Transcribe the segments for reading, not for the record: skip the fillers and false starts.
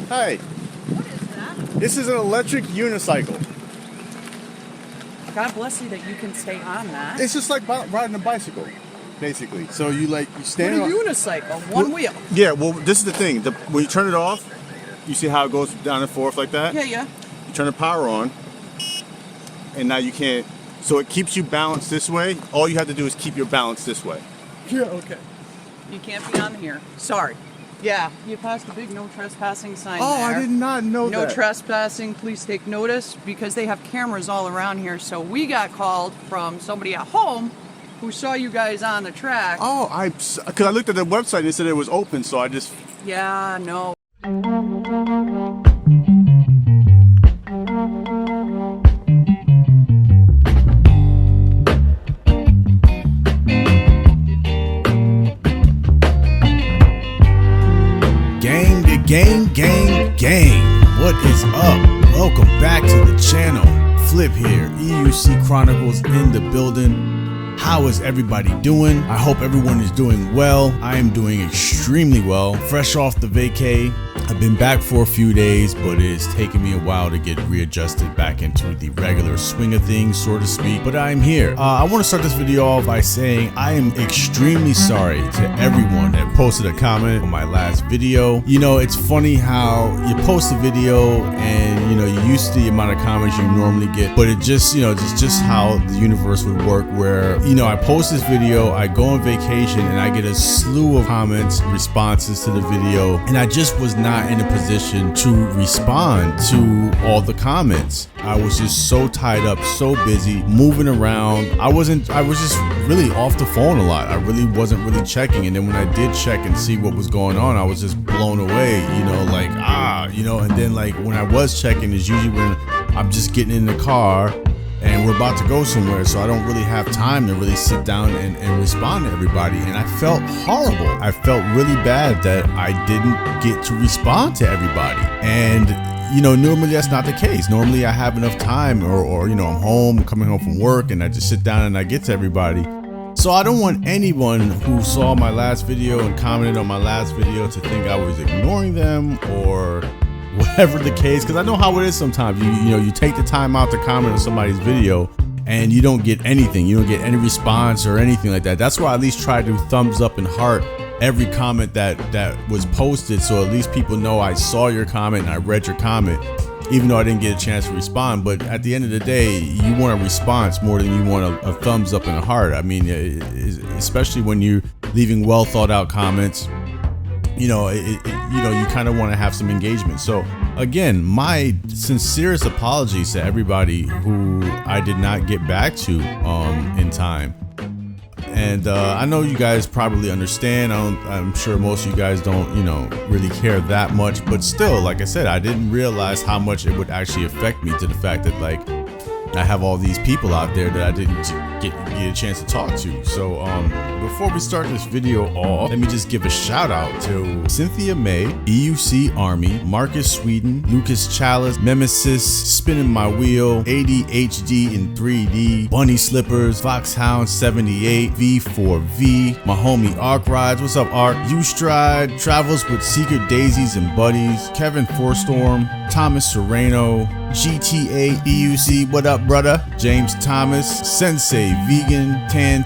Hi. What is that? This is an electric unicycle. God bless you that you can stay on that. It's just like riding a bicycle, basically. So you stand What a on unicycle, one wheel. Yeah, well, this is the thing. When you turn it off, you see how it goes down and forth like that? Yeah. You turn the power on, and now you can't. So it keeps you balanced this way. All you have to do is keep your balance this way. Yeah, okay. You can't be on here. Sorry. Yeah, you passed a big no trespassing sign Oh, there. I did not know No that. trespassing, please take notice, because they have cameras all around here. So we got called from somebody at home who saw you guys on the track. Oh, because I looked at the website and it said it was open, so I just. Yeah, no. Gang, what is up? Welcome back to the channel. Flip here, EUC Chronicles in the building. How is everybody doing? I hope everyone is doing well. I am doing extremely well. Fresh off the vacay. I've been back for a few days, but it's taken me a while to get readjusted back into the regular swing of things, so to speak. But I'm here. I want to start this video off by saying I am extremely sorry to everyone that posted a comment on my last video. You know, it's funny how you post a video and, you know, you used to the amount of comments you normally get, but it just, you know, just how the universe would work where, you know, I post this video, I go on vacation, and I get a slew of comments, responses to the video, and I just was not in a position to respond to all the comments. I was just so tied up, so busy, moving around. I was just really off the phone a lot. I really wasn't really checking. And then when I did check and see what was going on, I was just blown away, you know, like, you know, and then like when I was checking is usually when I'm just getting in the car and we're about to go somewhere, so I don't really have time to really sit down and respond to everybody. And I felt horrible. I felt really bad that I didn't get to respond to everybody. And you know, normally that's not the case. Normally I have enough time, or you know, I'm home, coming home from work, and I just sit down and I get to everybody. So I don't want anyone who saw my last video and commented on my last video to think I was ignoring them or whatever the case, because I know how it is sometimes. You know, you take the time out to comment on somebody's video and you don't get anything. You don't get any response or anything like that. That's why I at least try to thumbs up and heart every comment that was posted, so at least people know I saw your comment and I read your comment, even though I didn't get a chance to respond. But at the end of the day, you want a response more than you want a thumbs up and a heart. I mean, especially when you're leaving well thought out comments. You know, you know, you kind of want to have some engagement. So again, my sincerest apologies to everybody who I did not get back to in time. And I know you guys probably understand. I'm sure most of you guys don't, you know, really care that much. But still, like I said, I didn't realize how much it would actually affect me, to the fact that like I have all these people out there that I didn't get a chance to talk to. So before we start this video off, let me just give a shout out to Cynthia May, EUC Army, Marcus Sweden, Lucas Chalice, Nemesis, Spinning My Wheel, ADHD in 3D, Bunny Slippers, Foxhound 78, V4V, my homie Arc Rides, what's up Arc, U-Stride, Travels with Secret Daisies and Buddies, Kevin Forstorm, Thomas Sereno, GTA EUC, what up brother, James Thomas, Sensei Vegan, Tan,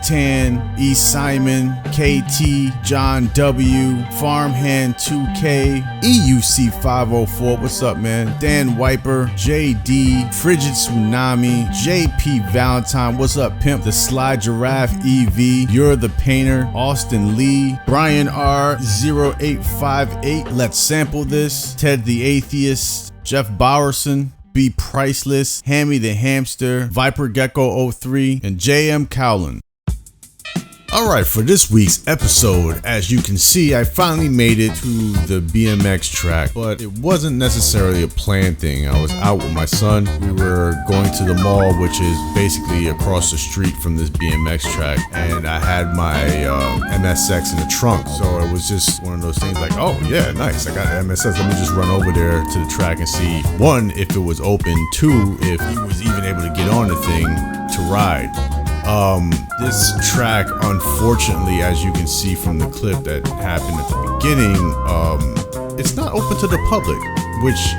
E Simon, KT, John W, Farmhand 2K, EUC 504, what's up man, Dan Wiper, JD, Frigid Tsunami, JP Valentine, what's up pimp, the Sly Giraffe EV, You're the Painter, Austin Lee, Brian R0858, Let's Sample This, Ted the Atheist, Jeff Bowerson, B Priceless, Hammy the Hamster, Viper Gecko 03, and JM Cowlin. Alright, for this week's episode, as you can see, I finally made it to the BMX track, but it wasn't necessarily a planned thing. I was out with my son. We were going to the mall, which is basically across the street from this BMX track, and I had my MSX in the trunk, so it was just one of those things like, oh yeah, nice, I got an MSX, let me just run over there to the track and see, one, if it was open, two, if he was even able to get on the thing to ride. This track, unfortunately, as you can see from the clip that happened at the beginning, it's not open to the public, which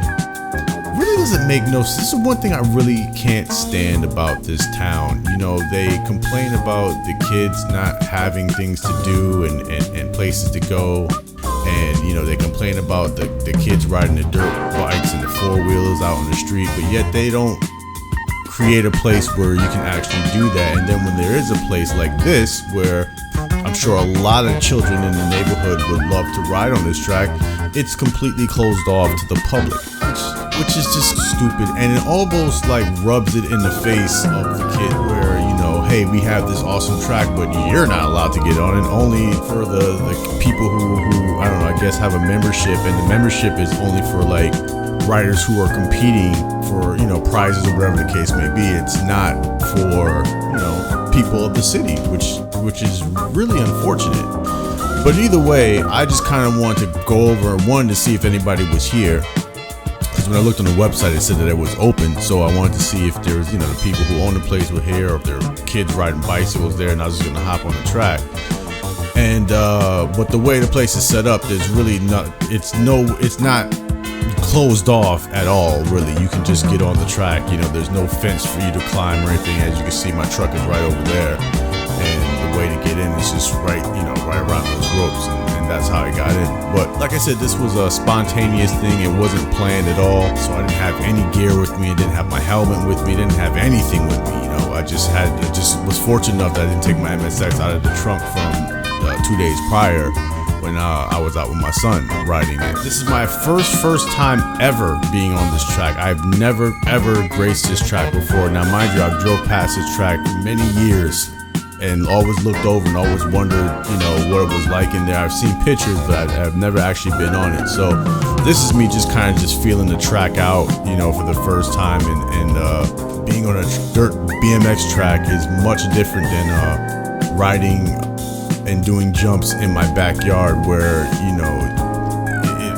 really doesn't make no sense. This is one thing I really can't stand about this town. You know, they complain about the kids not having things to do and places to go. And, you know, they complain about the kids riding the dirt bikes and the four-wheelers out on the street, but yet they don't create a place where you can actually do that. And then when there is a place like this, where I'm sure a lot of children in the neighborhood would love to ride on this track, it's completely closed off to the public, which is just stupid. And it almost like rubs it in the face of the kid where, you know, hey, we have this awesome track, but you're not allowed to get on it, only for the people who I don't know, I guess have a membership, and the membership is only for like riders who are competing for, you know, prizes or whatever the case may be. It's not for, you know, people of the city, which is really unfortunate. But either way, I just kind of wanted to go over, one, to see if anybody was here, because when I looked on the website, it said that it was open. So I wanted to see if there was, you know, the people who own the place were here, or if there were kids riding bicycles there, and I was just gonna hop on the track. And but the way the place is set up, there's really not, it's not closed off at all, really. You can just get on the track. You know, there's no fence for you to climb or anything. As you can see, my truck is right over there, and the way to get in is just right, you know, right around those ropes, and that's how I got in. But like I said, this was a spontaneous thing. It wasn't planned at all, so I didn't have any gear with me. I didn't have my helmet with me. I didn't have anything with me. You know, I just was fortunate enough that I didn't take my MSX out of the trunk from 2 days prior, when I was out with my son riding it. This is my first time ever being on this track. I've never ever graced this track before. Now mind you, I've drove past this track for many years and always looked over and always wondered, you know, what it was like in there. I've seen pictures, but I've never actually been on it. So this is me just kind of just feeling the track out, you know, for the first time. And being on a dirt BMX track is much different than riding and doing jumps in my backyard, where, you know,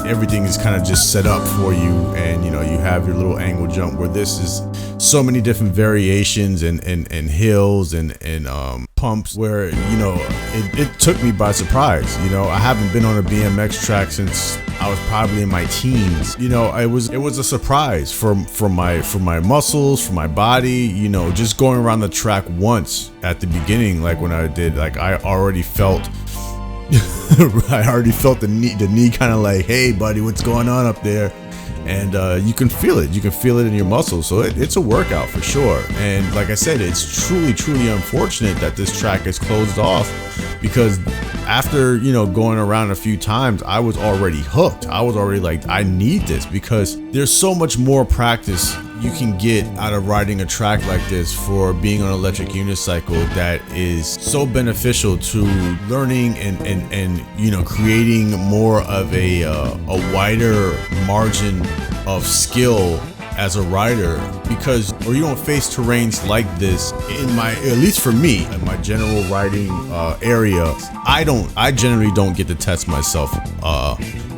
everything is kind of just set up for you, and, you know, you have your little angle jump, where this is so many different variations and hills and pumps, where, you know, it took me by surprise. You know, I haven't been on a BMX track since I was probably in my teens. You know, it was a surprise for my muscles, for my body. You know, just going around the track once at the beginning, like when I did, like I already felt the knee kind of like, hey buddy, what's going on up there? And you can feel it in your muscles. So it's a workout for sure. And like I said, it's truly unfortunate that this track is closed off, because after, you know, going around a few times, I was already hooked. I was already like, I need this, because there's so much more practice you can get out of riding a track like this for being on an electric unicycle, that is so beneficial to learning and you know, creating more of a wider margin of skill as a rider, because or you don't face terrains like this at least for me, in my general riding area. I generally don't get to test myself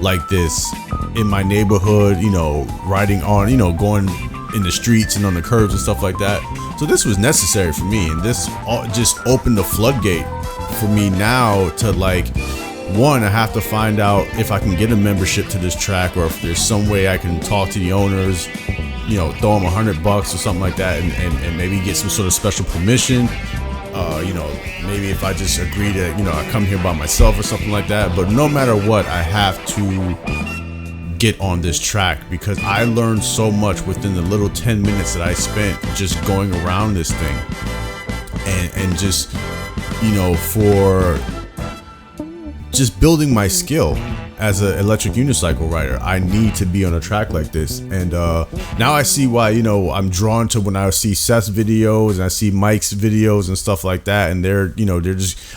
like this in my neighborhood, you know, riding on, you know, going in the streets and on the curbs and stuff like that. So this was necessary for me, and this just opened the floodgate for me now to, like, one, I have to find out if I can get a membership to this track, or if there's some way I can talk to the owners, you know, throw them $100 or something like that, and maybe get some sort of special permission. You know, maybe if I just agree to, you know, I come here by myself or something like that. But no matter what, I have to get on this track, because I learned so much within the little 10 minutes that I spent just going around this thing, and just, you know, for just building my skill as an electric unicycle rider. I need to be on a track like this. And now I see why, you know, I'm drawn to when I see Seth's videos and I see Mike's videos and stuff like that, and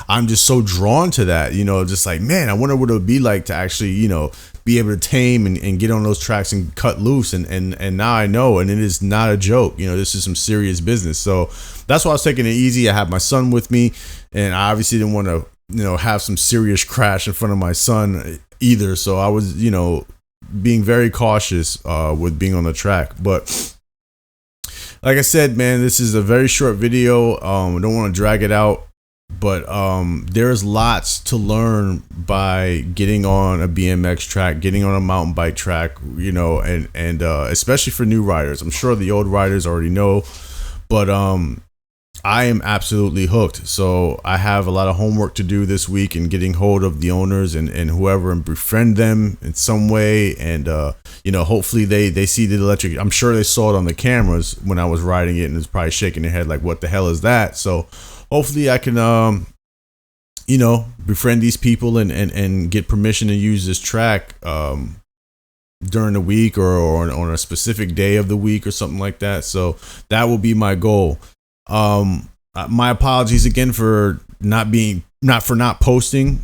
I'm just so drawn to that, you know, just like, man, I wonder what it would be like to actually, you know, be able to tame and get on those tracks and cut loose. And now I know, and it is not a joke. You know, this is some serious business. So that's why I was taking it easy. I had my son with me, and I obviously didn't want to, you know, have some serious crash in front of my son either. So I was, you know, being very cautious with being on the track. But like I said, man, this is a very short video. I don't want to drag it out but there's lots to learn by getting on a BMX track, getting on a mountain bike track, you know, and especially for new riders. I'm sure the old riders already know, but I am absolutely hooked. So I have a lot of homework to do this week and getting hold of the owners and whoever and befriend them in some way. And, you know, hopefully they see the electric. I'm sure they saw it on the cameras when I was riding it and it's probably shaking their head like, what the hell is that? So hopefully I can, you know, befriend these people and get permission to use this track during the week or on a specific day of the week or something like that. So that will be my goal. My apologies again for not posting.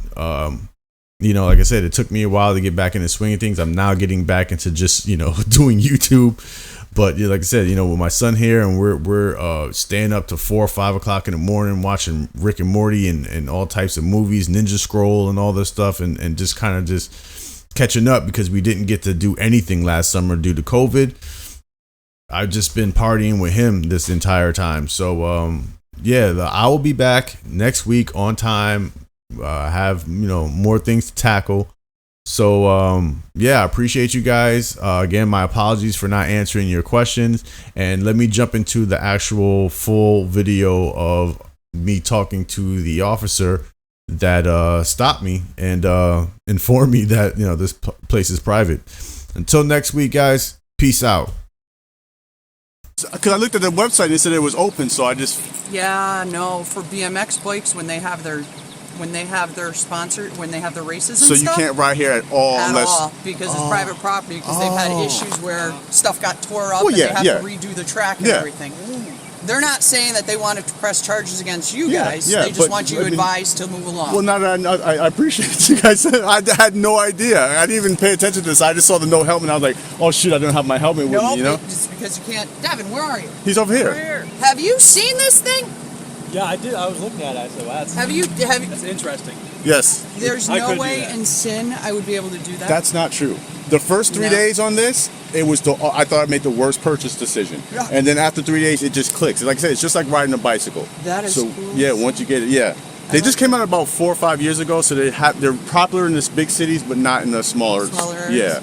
You know, like I said, it took me a while to get back into swing of things. I'm now getting back into just, you know, doing YouTube. But like I said, you know, with my son here and we're staying up to 4 or 5 o'clock in the morning watching Rick and Morty and all types of movies, Ninja Scroll and all this stuff, and just kind of just catching up because we didn't get to do anything last summer due to COVID. I've just been partying with him this entire time. So, yeah, I will be back next week on time. I have, you know, more things to tackle. So, yeah, I appreciate you guys. Again, my apologies for not answering your questions. And let me jump into the actual full video of me talking to the officer that stopped me and informed me that, you know, this place is private. Until next week, guys, peace out. Because I looked at the website and it said it was open, so I just... Yeah, no, for BMX bikes when they have their sponsor, when they have the races and so stuff. you can't ride here at all unless... because it's private property, because they've had issues where stuff got tore up and they have to redo the track and everything. They're not saying that they want to press charges against you guys. They just want you advised to move along. Well, now that I appreciate you guys. I had no idea. I didn't even pay attention to this. I just saw the no helmet. And I was like, oh shit, I don't have my helmet with me. You know? It's because you can't. Devin, where are you? He's over here. Over here. Have you seen this thing? Yeah, I did. I was looking at it. I said, wow, that's interesting. Yes. There's no way in sin I would be able to do that. That's not true. The first 3 days on this, it was I thought I made the worst purchase decision. Yeah. And then after 3 days, it just clicks. Like I said, it's just like riding a bicycle. That is so cool. Yeah, once you get it, they just came out about 4 or 5 years ago, so they're popular in the big cities, but not in the smaller areas. Yeah.